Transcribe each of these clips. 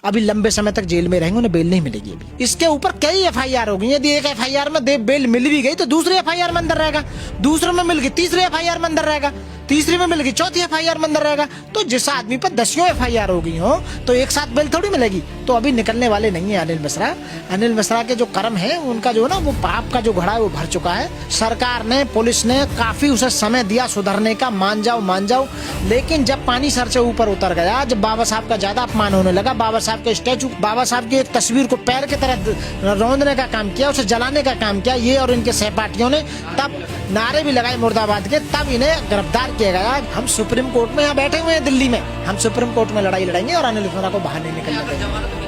अभी लंबे समय तक जेल में रहेंगे, उन्हें बेल नहीं मिलेगी। अभी इसके ऊपर कई एफआईआर हो गई। यदि एक एफआईआर में बेल मिल भी गई तो दूसरी एफआईआर में अंदर रहेगा, दूसरे में मिल गई तीसरी एफआईआर में अंदर रहेगा, तीसरी में मिल गई चौथी एफआईआर में अंदर रहेगा। तो जिस आदमी पर 10 एफआईआर हो गई हो तो एक साथ बेल थोड़ी मिलेगी। तो अभी निकलने वाले नहीं है अनिल मिश्रा। अनिल मिश्रा के जो कर्म है उनका जो है ना वो पाप का जो घड़ा है वो भर चुका है। सरकार ने, पुलिस ने काफी उसे समय दिया सुधरने का, मान जाओ। लेकिन जब पानी सर से ऊपर उतर गया, जब बाबा साहब का ज्यादा अपमान होने लगा, बाबा साहब के स्टैचू, बाबा साहब की एक तस्वीर को पैर की तरह रौंदने का काम किया, उसे जलाने का काम किया ये और इनके सहपाठियों ने, तब नारे भी लगाए मुर्दाबाद के, तब इन्हें गिरफ्तार किया गया। हम सुप्रीम कोर्ट में यहाँ बैठे हुए हैं दिल्ली में, हम सुप्रीम कोर्ट में लड़ाई लड़ेंगे और अनिल मिश्रा को बाहर नहीं निकलने देंगे।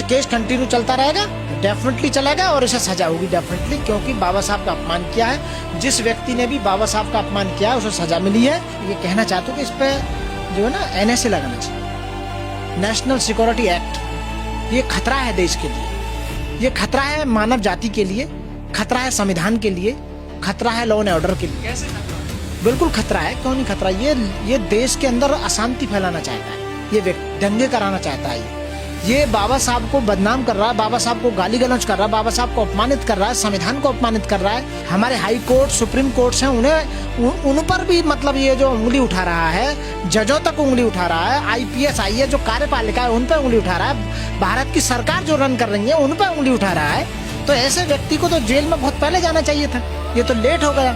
केस कंटिन्यू चलता रहेगा, डेफिनेटली चलेगा और इसे सजा होगी डेफिनेटली, क्योंकि बाबा साहब का अपमान किया है। जिस व्यक्ति ने भी बाबा साहब का अपमान किया है उसे सजा मिली है। ये कहना चाहता हूँ कि इस पे जो है ना NSA लगाना चाहिए, नेशनल सिक्योरिटी एक्ट। ये खतरा है देश के लिए, ये खतरा है मानव जाति के लिए, खतरा है संविधान के लिए, खतरा है लॉ एंड ऑर्डर के लिए। कैसे खतरा? बिल्कुल खतरा है, क्यों नहीं खतरा। ये देश के अंदर अशांति फैलाना चाहता है, ये दंगे कराना चाहता है। ये बाबा साहब को बदनाम कर रहा है, बाबा साहब को गाली गलौज कर रहा है, बाबा साहब को अपमानित कर रहा है, संविधान को अपमानित कर रहा है। हमारे हाई कोर्ट, सुप्रीम कोर्ट हैं, उन्हें उन पर भी मतलब ये जो उंगली उठा रहा है, जजों तक उंगली उठा रहा है, IPS IAS जो कार्यपालिका है उन पर उंगली उठा रहा है, भारत की सरकार जो रन कर रही है उन पर उंगली उठा रहा है। तो ऐसे व्यक्ति को तो जेल में बहुत पहले जाना चाहिए था, ये तो लेट हो गया।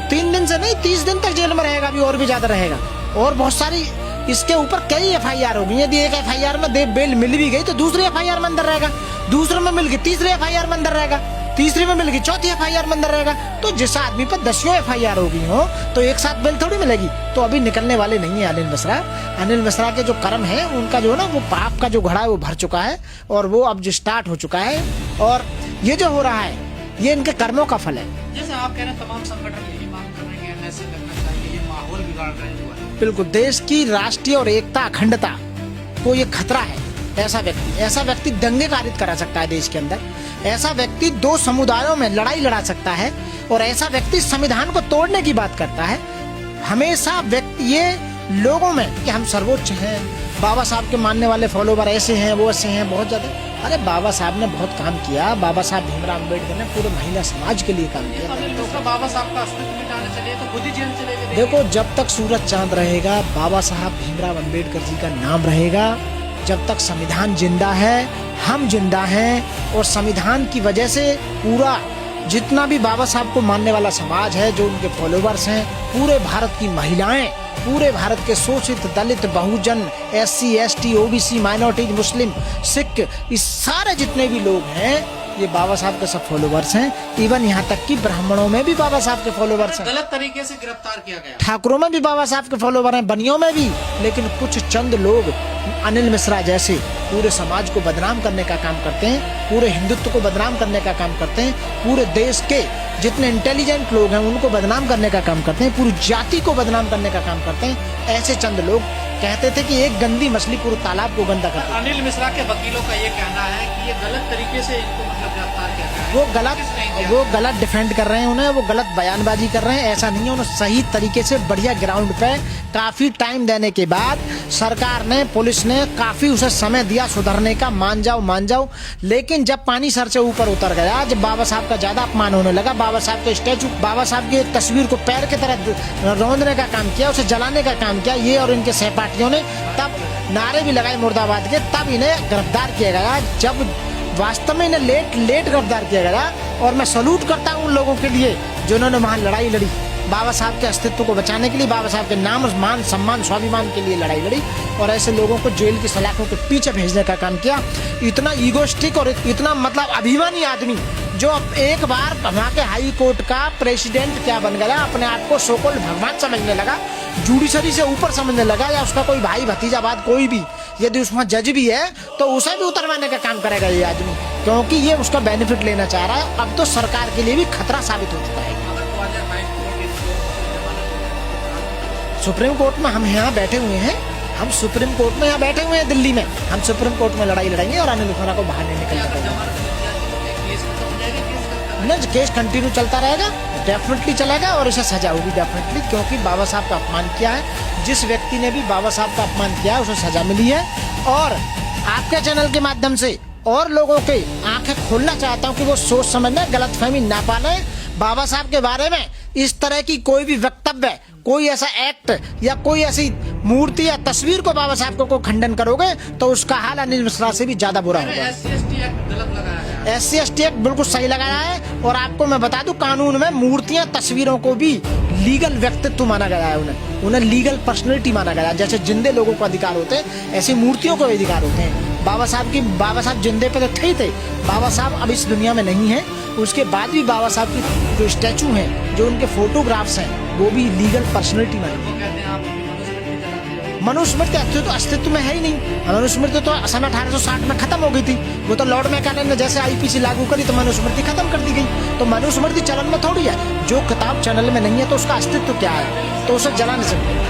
3 दिन से नहीं 30 दिन तक जेल में रहेगा, अभी और भी ज्यादा रहेगा। और बहुत सारी इसके ऊपर कई एफआईआर हो गई। यदि एक एफआईआर में बेल मिल भी गई तो दूसरी एफआईआर में अंदर रहेगा, दूसरे में मिल गई तीसरी एफआईआर में अंदर रहेगा, तीसरी में मिल गई चौथी एफआईआर में अंदर रहेगा। तो जिस आदमी पर 10 एफआईआर हो गई हो तो एक साथ बेल थोड़ी मिलेगी। तो अभी निकलने वाले नहीं है अनिल मिश्रा। अनिल मिश्रा के जो कर्म है उनका जो है ना वो पाप का जो घड़ा है वो भर चुका है और वो अब जो स्टार्ट हो चुका है। और ये जो हो रहा है ये इनके कर्मों का फल है। जैसे आप कह रहे हैं तमाम संगठन यही मांग कर रहे हैं कि NSA लगना चाहिए, ये माहौल बिगाड़ रहे हैं। बिल्कुल, देश की राष्ट्रीय और एकता, अखंडता को ये खतरा है। ऐसा व्यक्ति दंगे कारित करा सकता है देश के अंदर, ऐसा व्यक्ति 2 समुदायों में लड़ाई लड़ा सकता है और ऐसा व्यक्ति संविधान को तोड़ने की बात करता है। हमेशा व्यक्ति ये लोगों में कि हम सर्वोच्च हैं, बाबा साहब के मानने वाले फॉलोवर ऐसे हैं, वो ऐसे हैं, बहुत ज्यादा। अरे बाबा साहब ने बहुत काम किया, बाबा साहब भीमराव अम्बेडकर ने पूरे महिला समाज के लिए काम किया। बाबा साहब का अस्तित्व मिटाने चले तो खुद ही जेल चले गए। देखो, जब तक सूरज चांद रहेगा बाबा साहब भीमराव अम्बेडकर जी का नाम रहेगा। जब तक संविधान जिंदा है, हम जिंदा हैं और संविधान की वजह से पूरा जितना भी बाबा साहब को मानने वाला समाज है, जो उनके फॉलोवर्स हैं, पूरे भारत की महिलाएं, पूरे भारत के शोषित, दलित, बहुजन, SC ST OBC, माइनॉरिटीज, मुस्लिम, सिख, इस सारे जितने भी लोग हैं ये बाबा साहब के सब फॉलोवर्स हैं। इवन यहाँ तक कि ब्राह्मणों में भी बाबा साहब के फॉलोवर्स हैं। गलत तरीके से गिरफ्तार किया गया। ठाकुरों में भी बाबा साहब के फॉलोवर हैं, बनियों में भी। लेकिन कुछ चंद लोग अनिल मिश्रा जैसे पूरे समाज को बदनाम करने का काम करते हैं, पूरे हिंदुत्व को बदनाम करने का काम करते हैं, पूरे देश के जितने इंटेलिजेंट लोग हैं उनको बदनाम करने का काम करते हैं, पूरी जाति को बदनाम करने का काम करते हैं। ऐसे चंद लोग कहते थे कि एक गंदी मछली पूरे तालाब को गंदा करती है। अनिल मिश्रा के वकीलों का ये कहना है कि ये गलत तरीके से इनको मतलब गिरफ्तार किया गया है। वो गलत डिफेंड कर रहे हैं उन्हें, वो गलत बयानबाजी कर रहे हैं। ऐसा नहीं है, उन्हें सही तरीके से बढ़िया ग्राउंड पे काफी टाइम देने के बाद सरकार ने, पुलिस ने काफी उसे समय दिया सुधरने का, मान जाओ। लेकिन जब पानी सर से ऊपर उतर गया, जब बाबा साहब का ज्यादा अपमान होने लगा, बाबा साहब के स्टैचू, बाबा साहब की एक तस्वीर को पैर की तरह रौंदने का काम किया, उसे जलाने का काम किया ये और इनके सहपाठियों ने, तब नारे भी लगाए मुर्दाबाद के, तब इन्हें गिरफ्तार किया गया। जब वास्तव में इन्हें लेट गिरफ्तार किया गया। और मैं सैल्यूट करता हूँ उन लोगों के लिए जिन्होंने वहाँ लड़ाई लड़ी, बाबा साहब के अस्तित्व को बचाने के लिए, बाबा साहब के नाम, मान, सम्मान, स्वाभिमान के लिए लड़ाई लड़ी और ऐसे लोगों को जेल की सलाखों के पीछे भेजने का काम किया। इतना ईगोस्टिक और इतना मतलब अभिमानी आदमी जो एक बार वहाँ के हाई कोर्ट का प्रेसिडेंट क्या बन गया, अपने आप को सोकोल भगवान समझने लगा, जुडिशरी से ऊपर समझने लगा, या उसका कोई भाई भतीजा बात कोई भी यदि उसमें जज भी है तो उसे भी उतरवाने का काम करेगा ये आदमी, क्योंकि ये उसका बेनिफिट लेना चाह रहा है। अब तो सरकार के लिए भी खतरा साबित हो चुका है। सुप्रीम कोर्ट में हम यहाँ बैठे हुए हैं, हम सुप्रीम कोर्ट में यहाँ बैठे हुए हैं दिल्ली में, हम सुप्रीम कोर्ट में लड़ाई लड़ेंगे और अनिल मिश्रा को बाहर नहीं निकलने देंगे। न केस कंटिन्यू चलता रहेगा, डेफिनेटली चलेगा और इसे सजा होगी डेफिनेटली, क्योंकि बाबा साहब का अपमान किया है। जिस व्यक्ति ने भी बाबा साहब का अपमान किया है उसे सजा मिली है। और आपके चैनल के माध्यम से और लोगों के आंखें खोलना चाहता हूं कि वो सोच समझना, गलतफहमी ना पाले बाबा साहब के बारे में। इस तरह की कोई भी वक्तव्य, कोई ऐसा एक्ट या कोई ऐसी मूर्ति या तस्वीर को बाबा साहब को खंडन करोगे तो उसका हाल अनिल मिश्रा से भी ज्यादा बुरा होगा। SC/ST एक्ट गलत लगाया है। SC/ST एक्ट बिल्कुल सही लगाया है। और आपको मैं बता दूं, कानून में मूर्तियां, तस्वीरों को भी लीगल व्यक्तित्व माना गया है। उन्हें लीगल पर्सनैलिटी माना गया है। जैसे जिंदे लोगों को अधिकार होते हैं, ऐसे मूर्तियों को भी अधिकार होते हैं। बाबा साहब जिंदे पे तो थे। बाबा साहब अब इस दुनिया में नहीं है। उसके बाद भी बाबा साहब की जो स्टैचू हैं, जो उनके फोटोग्राफ्स हैं, वो भी लीगल पर्सनैलिटी मानी। वो कहते हैं आप मनुस्मृति जलाते हो। मनुस्मृति तो अस्तित्व में है ही नहीं। मनुस्मृति तो सन 1860 में खत्म हो गई थी। वो तो लॉर्ड मैकाले ने जैसे IPC लागू करी तो मनुस्मृति खत्म कर दी गई। तो मनुस्मृति चलन में थोड़ी है। जो किताब चैनल में नहीं है तो उसका अस्तित्व क्या है, तो उसे जला नहीं सकते।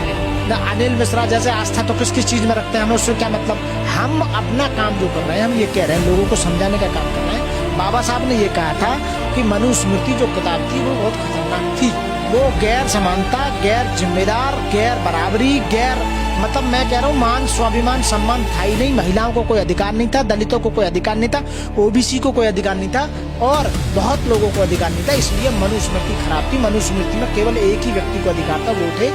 न अनिल मिश्रा जैसे आस्था तो किस चीज में रखते हैं, हमें उससे क्या मतलब। हम अपना काम जो कर रहे हैं, हम ये कह रहे हैं, लोगों को समझाने का काम कर रहे हैं। बाबा साहब ने ये कहा था कि मनुस्मृति जो किताब थी वो बहुत खतरनाक थी। वो गैर समानता, गैर जिम्मेदार, गैर बराबरी, गैर मतलब मैं कह रहा हूँ मान, स्वाभिमान, सम्मान था ही नहीं। महिलाओं को कोई अधिकार नहीं था, दलितों को कोई अधिकार नहीं था, OBC को कोई अधिकार नहीं था और बहुत लोगों को अधिकार नहीं था। इसलिए मनुस्मृति खराब थी। मनुस्मृति में केवल एक ही व्यक्ति को अधिकार था, वो थे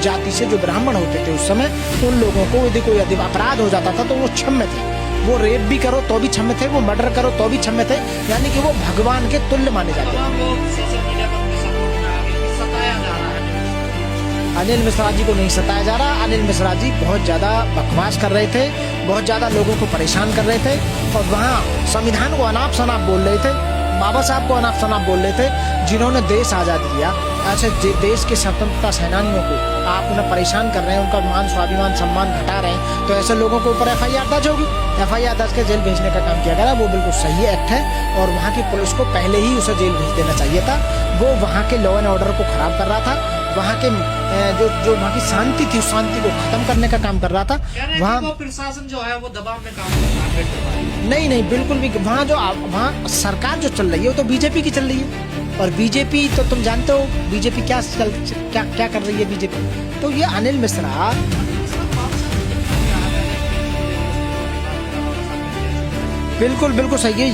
जाति से जो ब्राह्मण होते थे उस समय। तो उन लोगों को यदि कोई अपराध हो जाता था तो वो क्षम्य थे। वो रेप भी करो तो भी क्षम्य थे, वो मर्डर करो तो भी क्षम्य थे। यानी कि वो भगवान के तुल्य माने जाते थे। तमाम लोग सोशल मीडिया पर उनके सपोर्ट में आ गए कि सताया जा रहा है। अनिल मिश्रा जी को नहीं सताया जा रहा। अनिल मिश्रा जी बहुत ज्यादा बकवास कर रहे थे, बहुत ज्यादा लोगों को परेशान कर रहे थे और वहाँ संविधान को अनाप शनाप बोल रहे थे, बाबा साहब को अनाप शनाप बोल रहे थे, जिन्होंने देश आजाद किया। ऐसे देश के स्वतंत्रता सेनानियों को आप उन्हें परेशान कर रहे हैं, उनका मान, स्वाभिमान, सम्मान घटा रहे हैं। तो ऐसे लोगों के ऊपर FIR दर्ज होगी। FIR दर्ज के जेल भेजने का काम किया गया। वो बिल्कुल सही एक्ट है और वहाँ की पुलिस को पहले ही उसे जेल भेज देना चाहिए था। वो वहाँ के लॉ एंड ऑर्डर को खराब कर रहा था। वहाँ के जो वहाँ की शांति थी, उस शांति को खत्म करने का काम कर रहा था। वहाँ प्रशासन जो है वो दबाव में काम कर रहा है। नहीं बिल्कुल भी। वहाँ सरकार जो चल रही है वो तो BJP की चल रही है। और BJP तो तुम जानते हो BJP क्या कर रही है BJP। तो ये अनिल मिश्रा बिल्कुल सही है।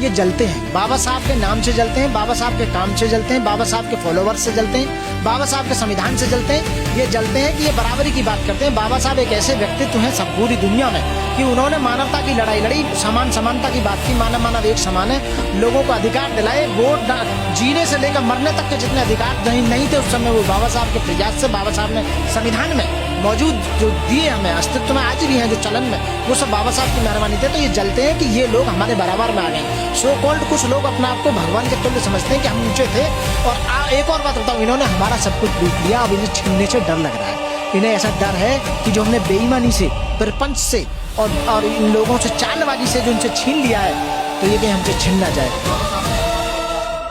ये जलते हैं, बाबा साहब के नाम से जलते हैं, बाबा साहब के काम से जलते हैं, बाबा साहब के फॉलोवर्स से जलते हैं, बाबा साहब के संविधान से जलते हैं। ये जलते हैं कि ये बराबरी की बात करते हैं। बाबा साहब एक ऐसे व्यक्तित्व हैं सब पूरी दुनिया में कि उन्होंने मानवता की लड़ाई लड़ी, समानता की बात की। मानव एक समान है, लोगों को अधिकार दिलाए। वोट जीने से लेकर मरने तक के जितने अधिकार नहीं थे उस समय, वो बाबा साहब के प्रयास से बाबा साहब ने संविधान में मौजूद जो दिए हमें, अस्तित्व में आज भी हैं, जो चलन में, वो सब बाबा साहब की मेहरबानी थे। तो ये जलते हैं कि ये लोग हमारे बराबर में आ गए। सो कॉल्ड कुछ लोग अपने आप को भगवान के तुल्य समझते हैं कि हम ऊंचे थे। और एक और बात बताऊं, इन्होंने हमारा सब कुछ लूट लिया, अब इन्हें छीनने से डर लग रहा है। इन्हें ऐसा डर है कि जो हमने बेईमानी से, प्रपंच से और इन लोगों से, चालबाजी से जो इनसे छीन लिया है, तो ये कहीं हमसे छीन ना जाए।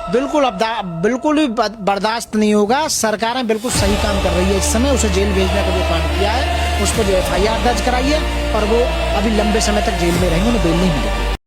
बिल्कुल भी बर्दाश्त नहीं होगा। सरकारें बिल्कुल सही काम कर रही है इस समय। उसे जेल भेजने का जो काम किया है, उस पर जो FIR दर्ज कराई है और वो अभी लंबे समय तक जेल में रहेंगे, उन्हें बेल नहीं मिलेगी।